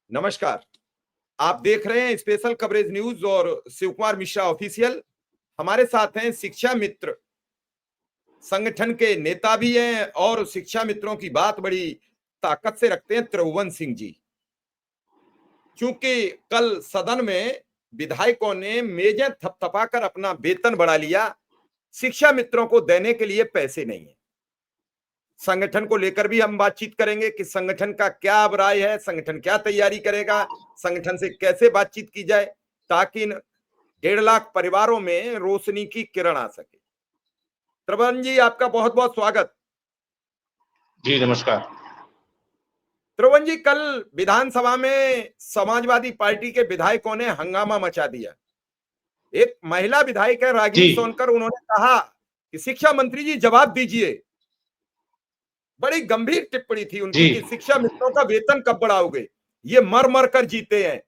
नमस्कार। आप देख रहे हैं स्पेशल कवरेज न्यूज और शिव कुमार मिश्रा ऑफिशियल। हमारे साथ हैं शिक्षा मित्र संगठन के नेता भी हैं और शिक्षा मित्रों की बात बड़ी ताकत से रखते हैं, त्रिभुवन सिंह जी। क्योंकि कल सदन में विधायकों ने मेजें थपथपाकर अपना वेतन बढ़ा लिया, शिक्षा मित्रों को देने के लिए पैसे नहीं है। संगठन को लेकर भी हम बातचीत करेंगे कि संगठन का क्या अब राय है, संगठन क्या तैयारी करेगा, संगठन से कैसे बातचीत की जाए ताकि इन 1.5 लाख परिवारों में रोशनी की किरण आ सके। त्रिभुवन जी, आपका बहुत बहुत स्वागत। जी नमस्कार। त्रिभुवन जी, कल विधानसभा में समाजवादी पार्टी के विधायकों ने हंगामा मचा दिया। एक महिला विधायक है रागिनी सोनकर, उन्होंने कहा कि शिक्षा मंत्री जी जवाब दीजिए। बड़ी गंभीर टिप्पणी थी उनकी कि शिक्षा मित्रों का वेतन कब बढ़ाओगे, ये मर मर कर जीते हैं,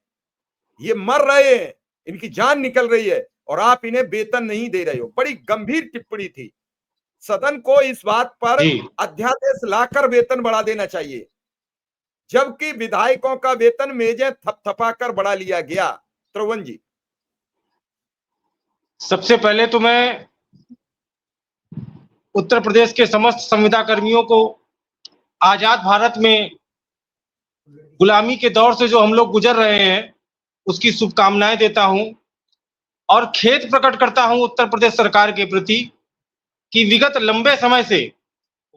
ये मर रहे हैं, इनकी जान निकल रही है और आप इन्हें वेतन नहीं दे रहे हो। बड़ी गंभीर टिप्पणी थी। सदन को इस बात पर अध्यादेश लाकर वेतन बढ़ा देना चाहिए, जबकि विधायकों का वेतन मेजें थपथपाकर बढ़ा लिया गया। त्रिभुवन जी, सबसे पहले तो मैं उत्तर प्रदेश के समस्त संविदा कर्मियों को आजाद भारत में गुलामी के दौर से जो हम लोग गुजर रहे हैं उसकी शुभकामनाएं देता हूं और खेद प्रकट करता हूं उत्तर प्रदेश सरकार के प्रति कि विगत लंबे समय से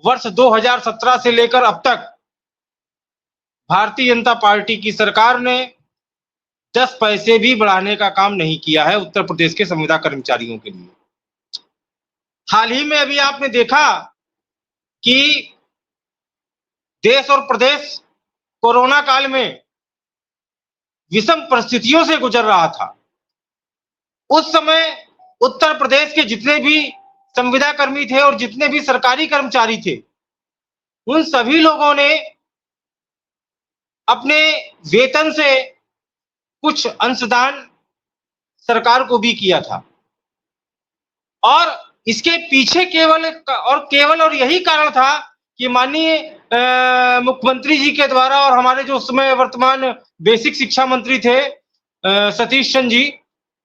वर्ष 2017 से लेकर अब तक भारतीय जनता पार्टी की सरकार ने 10 पैसे भी बढ़ाने का काम नहीं किया है उत्तर प्रदेश के संविदा कर्मचारियों के लिए। हाल ही में अभी आपने देखा कि देश और प्रदेश कोरोना काल में विषम परिस्थितियों से गुजर रहा था। उस समय उत्तर प्रदेश के जितने भी संविदा कर्मी थे और जितने भी सरकारी कर्मचारी थे, उन सभी लोगों ने अपने वेतन से कुछ अंशदान सरकार को भी किया था और इसके पीछे केवल और यही कारण था कि माननीय मुख्यमंत्री जी के द्वारा और हमारे जो उस समय वर्तमान बेसिक शिक्षा मंत्री थे सतीश चंद्र जी,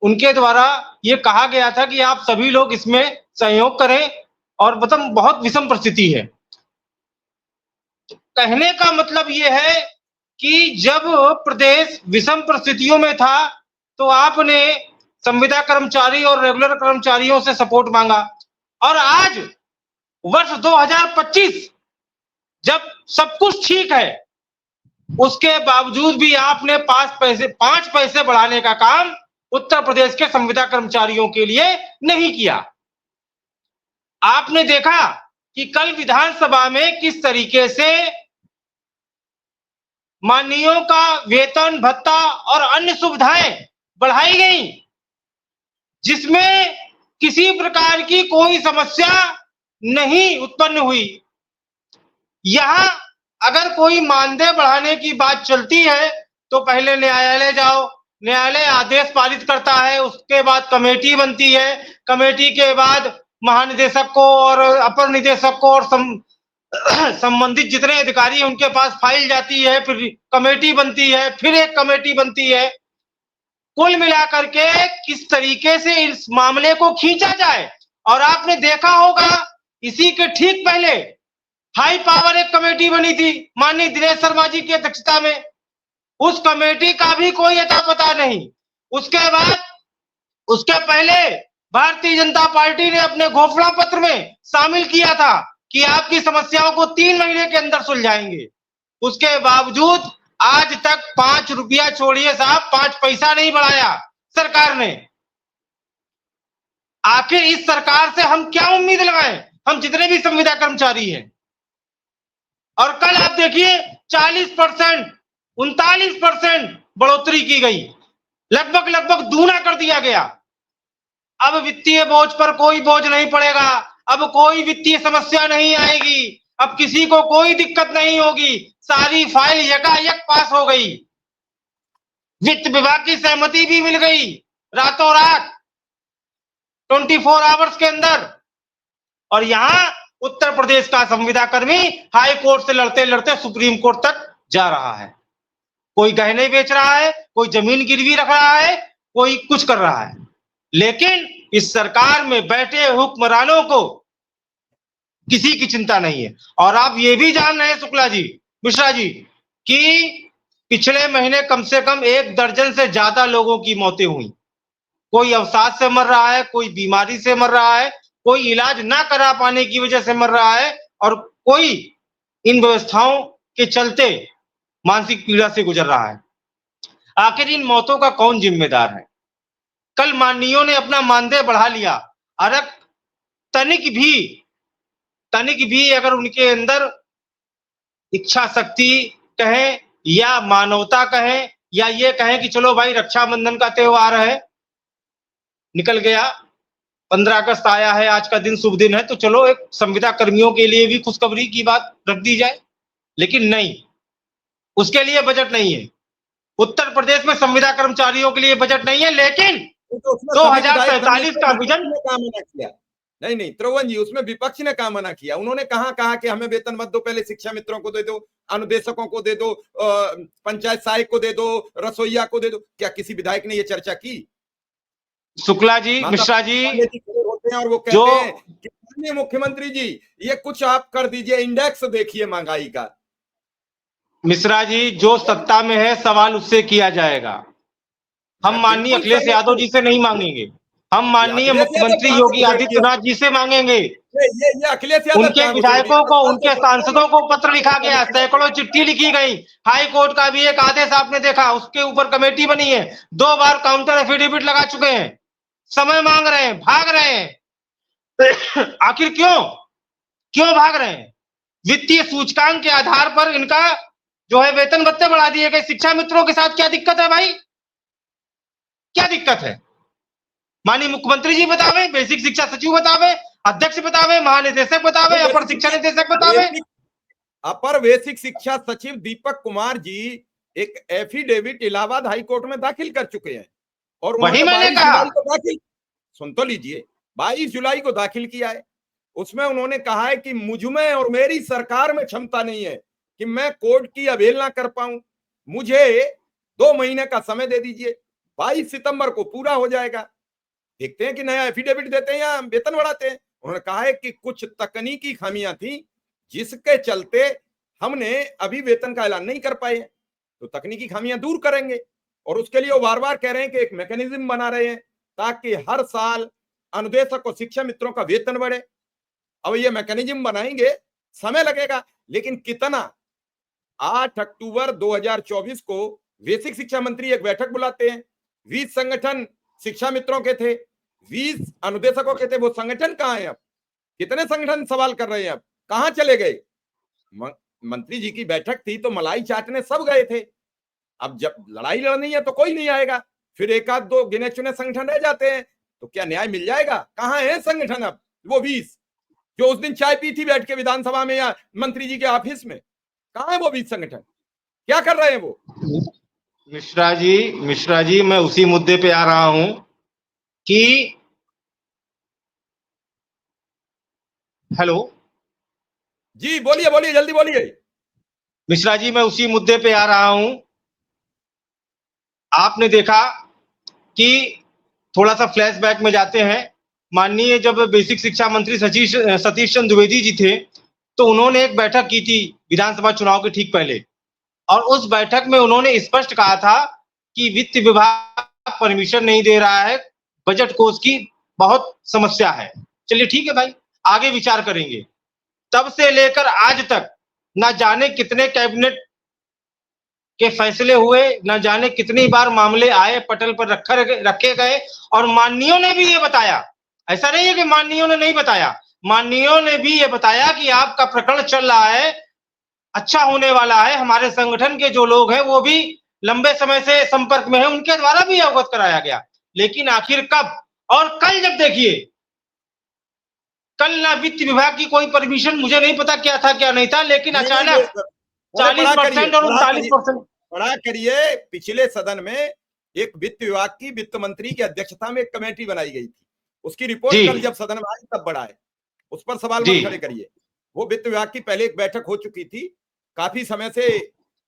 उनके द्वारा ये कहा गया था कि आप सभी लोग इसमें सहयोग करें और मतलब बहुत विषम परिस्थिति है। कहने का मतलब ये है कि जब प्रदेश विषम परिस्थितियों में था तो आपने संविदा कर्मचारी और रेगुलर कर्मचारियों से सपोर्ट मांगा और आज वर्ष 2025 जब सब कुछ ठीक है उसके बावजूद भी आपने 5 पैसे बढ़ाने का काम उत्तर प्रदेश के संविदा कर्मचारियों के लिए नहीं किया। आपने देखा कि कल विधानसभा में किस तरीके से माननीयों का वेतन भत्ता और अन्य सुविधाएं बढ़ाई गई, जिसमें किसी प्रकार की कोई समस्या नहीं उत्पन्न हुई। यहां अगर कोई मानदेय बढ़ाने की बात चलती है तो पहले न्यायालय जाओ, न्यायालय आदेश पारित करता है, उसके बाद कमेटी बनती है, कमेटी के बाद महानिदेशक को और अपर निदेशक को और संबंधित जितने अधिकारी हैं उनके पास फाइल जाती है, फिर कमेटी बनती है, फिर एक कमेटी बनती है। कुल मिलाकर के किस तरीके से इस मामले को खींचा जाए। और आपने देखा होगा इसी के ठीक पहले हाई पावर एक कमेटी बनी थी माननीय दिनेश शर्मा जी की अध्यक्षता में, उस कमेटी का भी कोई अता पता नहीं। उसके बाद उसके पहले भारतीय जनता पार्टी ने अपने घोषणा पत्र में शामिल किया था कि आपकी समस्याओं को 3 महीने के अंदर सुलझाएंगे। उसके बावजूद आज तक 5 रुपया छोड़िए साहब, 5 पैसा नहीं बढ़ाया सरकार ने। आखिर इस सरकार से हम क्या उम्मीद लगाएं, हम जितने भी संविदा कर्मचारी हैं। और कल आप देखिए 40%, 39% बढ़ोतरी की गई, लगभग दूना कर दिया गया। अब वित्तीय बोझ पर कोई बोझ नहीं पड़ेगा, अब कोई वित्तीय समस्या नहीं आएगी, अब किसी को कोई दिक्कत नहीं होगी, सारी फाइल यकायक पास हो गई। वित्त विभाग की सहमति भी मिल गई रातों रात 24 आवर्स के अंदर। और यहां उत्तर प्रदेश का संविदा कर्मी हाई कोर्ट से लड़ते लड़ते सुप्रीम कोर्ट तक जा रहा है। कोई गहने बेच रहा है, कोई जमीन गिरवी रख रहा है, कोई कुछ कर रहा है। लेकिन इस सरकार में बैठे हुक्मरानों को किसी की चिंता नहीं है। और आप ये भी जान रहे हैं शुक्ला जी, मिश्रा जी, कि पिछले महीने कम से कम 1 दर्जन से ज्यादा लोगों की मौतें हुई। कोई अवसाद से मर रहा है, कोई बीमारी से मर रहा है, कोई इलाज ना करा पाने की वजह से मर रहा है, और कोई इन व्यवस्थाओं के चलते मानसिक पीड़ा से गुजर रहा है। आखिर इन मौतों का कौन जिम्मेदार है? कल माननीयों ने अपना मानदेय बढ़ा लिया। अरे तनिक भी अगर उनके अंदर इच्छा शक्ति कहें या मानवता कहें या ये कहें कि चलो भाई रक्षाबंधन का त्योहार है, निकल गया, 15 अगस्त आया है, आज का दिन शुभ दिन है, तो चलो एक संविदा कर्मियों के लिए भी खुशखबरी की बात रख दी जाए। लेकिन नहीं, उसके लिए बजट नहीं है। उत्तर प्रदेश में संविदा कर्मचारियों के लिए बजट नहीं है, लेकिन तो 2047 का विजन काम मना किया। नहीं त्रिभुवन जी, उसमें विपक्ष ने काम मना किया। उन्होंने कहा कि हमें वेतन मत दो, पहले शिक्षा मित्रों को दे दो, अनुदेशकों को दे दो, पंचायत सहायक को दे दो, रसोईया को दे दो। क्या किसी विधायक ने ये चर्चा की? शुक्ला जी, मिश्रा जी, होते हैं और वो कहते हैं कि मुख्यमंत्री जी ये कुछ आप कर दीजिए, इंडेक्स देखिए महंगाई का। मिश्रा जी, जो सत्ता में है सवाल उससे किया जाएगा। हम माननीय अखिलेश यादव जी से नहीं मांगेंगे, हम माननीय मुख्यमंत्री योगी आदित्यनाथ जी से मांगेंगे। ये अखिलेश यादव उनके विधायकों को, उनके सांसदों को पत्र लिखा गया, सैकड़ों चिट्ठी लिखी गई, हाई कोर्ट का भी एक आदेश आपने देखा, उसके ऊपर कमेटी बनी है, 2 बार काउंटर एफिडेविट लगा चुके हैं, समय मांग रहे हैं, भाग रहे हैं। आखिर क्यों भाग रहे हैं? वित्तीय सूचकांक के आधार पर इनका जो है वेतन भत्ते बढ़ा दिए गए। शिक्षा मित्रों के साथ क्या दिक्कत है भाई? क्या दिक्कत है? माननीय मुख्यमंत्री जी बतावे, बेसिक शिक्षा सचिव बतावे, अध्यक्ष बतावे, महानिदेशक बतावे, अपर शिक्षा निदेशक बतावे। अपर बेसिक शिक्षा सचिव दीपक कुमार जी एक एफिडेविट इलाहाबाद हाईकोर्ट में दाखिल कर चुके हैं और वही मैंने कहा, सुन तो लीजिए, 22 जुलाई को दाखिल किया है। उसमें उन्होंने कहा है कि मुझमें और मेरी सरकार में क्षमता नहीं है कि मैं कोर्ट की अवहेलना कर पाऊं, मुझे 2 महीने का समय दे दीजिए, 22 सितंबर को पूरा हो जाएगा, देखते हैं कि नया एफिडेविट देते हैं या वेतन बढ़ाते हैं। उन्होंने कहा है कि कुछ तकनीकी खामियां थी जिसके चलते हमने अभी वेतन का ऐलान नहीं कर पाए, तो तकनीकी खामियां दूर करेंगे और उसके लिए वो बार बार कह रहे हैं कि एक मैकेनिज्म बना रहे हैं ताकि हर साल अनुदेशक और शिक्षा मित्रों का वेतन बढ़े। अब ये मैकेनिज्म बनाएंगे, समय लगेगा, लेकिन कितना? 8 अक्टूबर 2024 को बेसिक शिक्षा मंत्री एक बैठक बुलाते हैं, 20 संगठन शिक्षा मित्रों के थे, 20 अनुदेशकों के थे, वो संगठन कहां है? अब कितने संगठन सवाल कर रहे हैं, अब कहां चले गए? मंत्री जी की बैठक थी तो मलाई चाटने सब गए थे, अब जब लड़ाई लड़नी है तो कोई नहीं आएगा, फिर 1-2 गिने चुने संगठन रह जाते हैं, तो क्या न्याय मिल जाएगा? कहां है संगठन अब वो 20 जो उस दिन चाय पी थी बैठ के विधानसभा में या मंत्री जी के ऑफिस में? कहां है वो 20 संगठन? क्या कर रहे हैं वो? मिश्रा जी, मैं उसी मुद्दे पे आ रहा हूं कि हेलो जी बोलिए, जल्दी बोलिए। मिश्रा जी, मैं उसी मुद्दे पे आ रहा हूं। आपने देखा कि थोड़ा सा फ्लैशबैक में जाते हैं, माननीय जब बेसिक शिक्षा मंत्री सतीश चंद्र द्विवेदी जी थे तो उन्होंने एक बैठक की थी विधानसभा चुनाव के ठीक पहले, और उस बैठक में उन्होंने स्पष्ट कहा था कि वित्त विभाग परमिशन नहीं दे रहा है, बजट कोष की बहुत समस्या है। चलिए ठीक है भाई, आगे विचार करेंगे। तब से लेकर आज तक ना जाने कितने कैबिनेट के फैसले हुए, न जाने कितनी बार मामले आए, पटल पर रखे गए, और माननीयों ने भी ये बताया, ऐसा नहीं है कि माननीयों ने नहीं बताया, माननीयों ने भी ये बताया कि आपका प्रकरण चल रहा है, अच्छा होने वाला है, हमारे संगठन के जो लोग हैं वो भी लंबे समय से संपर्क में है, उनके द्वारा भी अवगत कराया गया। लेकिन आखिर कब? और कल जब देखिए, कल ना वित्त विभाग की कोई परमिशन, मुझे नहीं पता क्या था क्या नहीं था, लेकिन अचानक 40% और 39% बड़ा करिए। पिछले सदन में एक वित्त विभाग की वित्त मंत्री की अध्यक्षता में एक कमेटी बनाई गई थी, उसकी रिपोर्ट कल जब सदन में आई तब बढ़ाए, उस पर सवाल मत खड़े करिए। वो वित्त विभाग की पहले एक बैठक हो चुकी थी, काफी समय से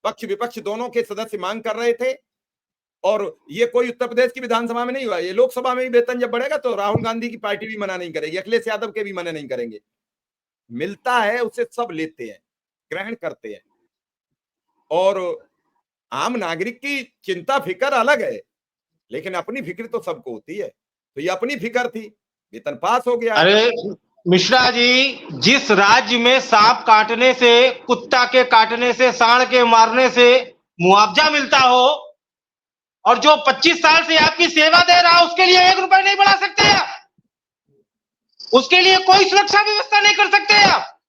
पक्ष विपक्ष दोनों के सदस्य मांग कर रहे थे। और ये कोई उत्तर प्रदेश की विधानसभा में नहीं हुआ, ये लोकसभा में भी वेतन जब बढ़ेगा तो राहुल गांधी की पार्टी भी मना नहीं करेगी, अखिलेश यादव के भी मना नहीं करेंगे। मिलता है उसे सब लेते हैं, ग्रहण करते हैं। और आम नागरिक की चिंता फिक्र अलग है, लेकिन अपनी फिक्र तो सबको होती है। तो ये अपनी फिक्र थी, वेतन पास हो गया। अरे मिश्रा जी, जिस राज्य में सांप काटने से, कुत्ता के काटने से, सांड के मारने से मुआवजा मिलता हो, और जो 25 साल से आपकी सेवा दे रहा है, उसके लिए 1 रुपए नहीं बढ़ा सकते आप? उसके लिए कोई सुरक्षा व्यवस्था नहीं कर सकते आप?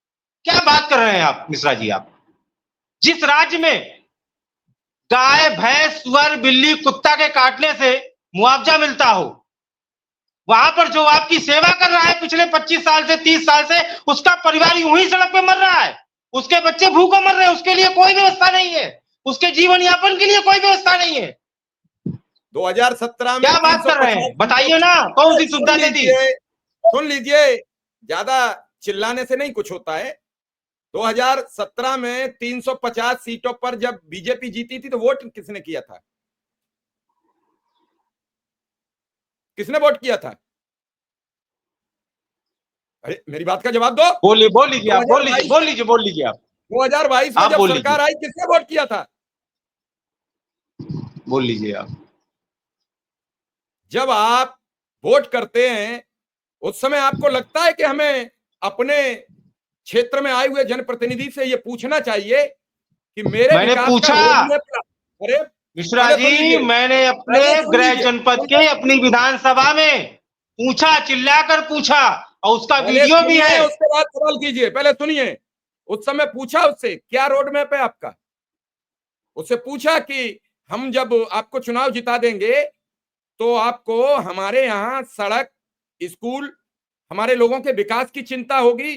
क्या बात कर रहे हैं आप मिश्रा जी? आप जिस राज्य में गाय, भैंस, सुअर, बिल्ली, कुत्ता के काटने से मुआवजा मिलता हो, वहां पर जो आपकी सेवा कर रहा है पिछले 25 साल से, 30 साल से, उसका परिवार यूं ही सड़क पे मर रहा है, उसके बच्चे भूखे मर रहे हैं, उसके लिए कोई व्यवस्था नहीं है, उसके जीवन यापन के लिए कोई व्यवस्था नहीं है। 2017 में क्या बात कर रहे हैं? बताइए ना, कौन सी सुविधा दे दी? सुन लीजिए, ज्यादा चिल्लाने से नहीं कुछ होता है। 2017 में 350 सीटों पर जब बीजेपी जीती थी तो वोट किसने किया था? किसने वोट किया था? अरे मेरी बात का जवाब दो। बोल लीजिए आप, बोल लीजिए आप। 2022 में जब सरकार आई, किसने वोट किया था? बोल लीजिए आप। जब आप वोट करते हैं उस समय आपको लगता है कि हमें अपने क्षेत्र में आए हुए जनप्रतिनिधि से ये पूछना चाहिए कि मैंने पूछा? अरे मिश्रा जी, मैंने अपने गृह जनपद के अपनी विधानसभा में पूछा, चिल्लाकर पूछा, और उसका वीडियो भी है। उसके बाद सवाल कीजिए, पहले सुनिए। उस समय पूछा उससे क्या रोड मैप है आपका, उससे पूछा कि हम जब आपको चुनाव जिता देंगे तो आपको हमारे यहाँ सड़क, स्कूल, हमारे लोगों के विकास की चिंता होगी।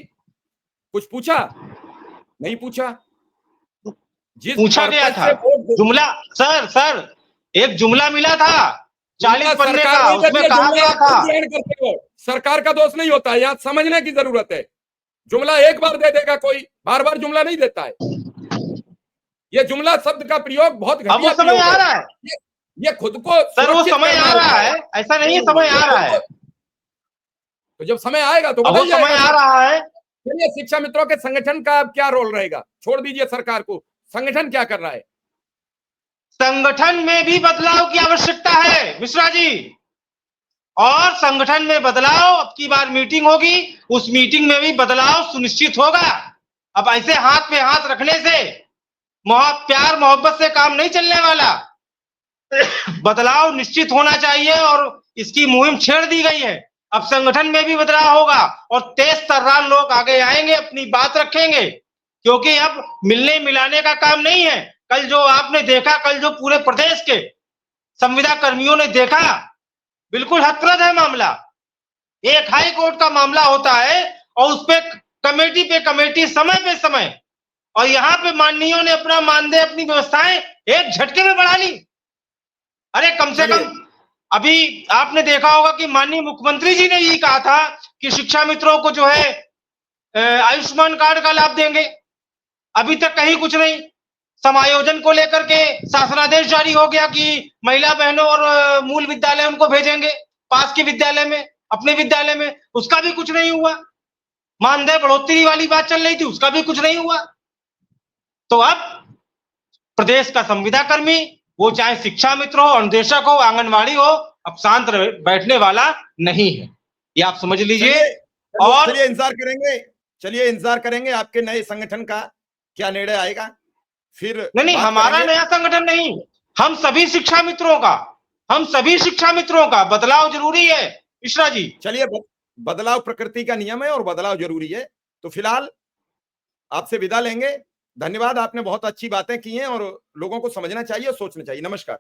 कुछ पूछा? नहीं पूछा। पूछा गया था जुमला, सर एक जुमला मिला था 40 पन्ने का, उसमें कहा गया था। सरकार का दोष नहीं होता, यहाँ समझने की जरूरत है। जुमला एक बार दे देगा कोई, बार बार जुमला नहीं देता है। ये जुमला शब्द का प्रयोग बहुत घटिया, वो समय आ रहा है, ये खुद को सर, वो समय आ रहा है, ऐसा नहीं है, समय आ रहा है। तो जब समय आएगा तो वो समय आ रहा है। चलिए, शिक्षा मित्रों के संगठन का अब क्या रोल रहेगा, छोड़ दीजिए सरकार को, संगठन क्या कर रहा है? संगठन में भी बदलाव की आवश्यकता है मिश्रा जी, और संगठन में बदलाव, अब की बार मीटिंग होगी, उस मीटिंग में भी बदलाव सुनिश्चित होगा। अब ऐसे हाथ पे हाथ रखने से, प्यार मोहब्बत से काम नहीं चलने वाला। बदलाव निश्चित होना चाहिए और इसकी मुहिम छेड़ दी गई है। अब संगठन में भी बदलाव होगा और तेज तर्रार लोग आगे आएंगे, अपनी बात रखेंगे, क्योंकि अब मिलने मिलाने का काम नहीं है। कल जो आपने देखा, कल जो पूरे प्रदेश के संविदा कर्मियों ने देखा, बिल्कुल हथप्रद है मामला। एक हाई कोर्ट का मामला होता है और उस पर कमेटी पे कमेटी, समय पे समय, और यहाँ पे माननीयों ने अपना मानदेय, अपनी व्यवस्थाएं एक झटके में बढ़ा ली। अरे कम से कम अभी आपने देखा होगा कि माननीय मुख्यमंत्री जी ने ये कहा था कि शिक्षा मित्रों को जो है आयुष्मान कार्ड का लाभ देंगे। अभी तक कहीं कुछ नहीं। समायोजन को लेकर के शासनादेश जारी हो गया कि महिला बहनों और मूल विद्यालय उनको भेजेंगे पास के विद्यालय में, अपने विद्यालय में, उसका भी कुछ नहीं हुआ। मानदेय बढ़ोतरी वाली बात चल रही थी, उसका भी कुछ नहीं हुआ। तो अब प्रदेश का संविदा कर्मी, वो चाहे शिक्षा मित्र हो, अनुदेशक हो, आंगनबाड़ी हो, अब शांत बैठने वाला नहीं है, ये आप समझ लीजिए। और चलिए इंतजार करेंगे आपके नए संगठन का क्या निर्णय आएगा। फिर नहीं, हमारा नया संगठन नहीं, हम सभी शिक्षा मित्रों का बदलाव जरूरी है मिश्रा जी। चलिए, बदलाव प्रकृति का नियम है और बदलाव जरूरी है। तो फिलहाल आपसे विदा लेंगे। धन्यवाद, आपने बहुत अच्छी बातें की हैं और लोगों को समझना चाहिए और सोचना चाहिए। नमस्कार।